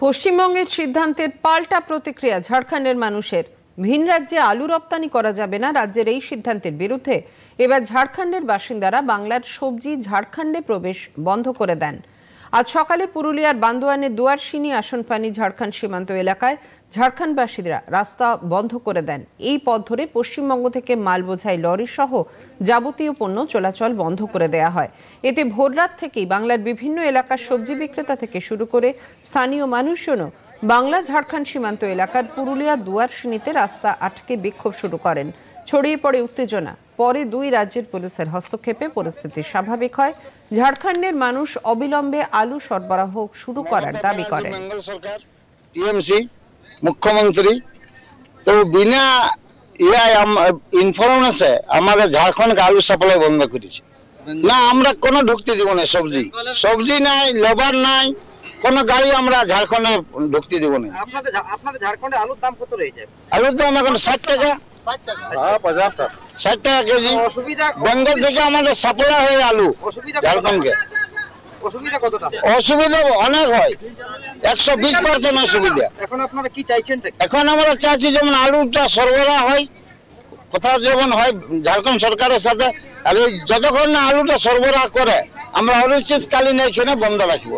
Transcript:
পশ্চিমবঙ্গের সিদ্ধান্তের পাল্টা প্রতিক্রিয়া ঝাড়খণ্ডের মানুষের। ভিন রাজ্যে আলু রপ্তানি করা যাবে না, রাজ্যের এই সিদ্ধান্তের বিরুদ্ধে এবার ঝাড়খণ্ডের বাসিন্দারা বাংলার সবজি ঝাড়খণ্ডে প্রবেশ বন্ধ করে দেন। আজ সকালে পুরুলিয়ার বান্দোয়ানের দুয়ারসিনী আসনপানি ঝাড়খণ্ড সীমান্ত এলাকায় ঝাড়খণ্ডবাসীরা রাস্তা বন্ধ করে দেন। এই পথ ধরে পশ্চিমবঙ্গ থেকে মাল বোঝাই লরি সহ যাবতীয় পণ্য চলাচল বন্ধ করে দেয়া হয়। এতে ভোররাত থেকেই বাংলার বিভিন্ন এলাকার সবজি বিক্রেতা থেকে শুরু করে স্থানীয় মানুষজনও বাংলা ঝাড়খণ্ড সীমান্ত এলাকার পুরুলিয়া দুয়ারসিনীতে রাস্তা আটকে বিক্ষোভ শুরু করেন। ছড়িয়ে পড়ে উত্তেজনা। পরে দুই রাজ্যের পুলিশের হস্তক্ষেপে পরিস্থিতি স্বাভাবিক হয়। ঝাড়খণ্ডের মানুষ অবিলম্বে আলু সরবরাহ শুরু করার দাবি করেন। টিএমসি মুখ্যমন্ত্রী তো বিনা ইনফরমেশনে আমাদের ঝাড়খণ্ডকে আলু সাপ্লাই বন্ধ করেছে। না, আমরা কোনো ঢুকতে দিব না। সবজি নাই, লেবার নাই, কোনো গাড়ি আমরা ঝাড়খণ্ডে ঢুকতে দিব না। আপনাদের ঝাড়খণ্ডে আলুর দাম কত রয়েছে? আলুর দাম এখন 60 টাকা, 60 টাকা কেজি। বেঙ্গল থেকে আমাদের সাপ্লাই হয় আলু ঝাড়খণ্ডকে। অসুবিধা অনেক হয়, 120% অসুবিধা। এখন আপনারা কি চাইছেন? এখন আমরা চাইছি যেমন আলুটা সরবরাহ হয়, কোথাও যেমন হয় ঝাড়খণ্ড সরকারের সাথে। আর যতক্ষণ না আলুটা সরবরাহ করে আমরা অনিশ্চিতকালীন এখানে বন্ধ রাখবো।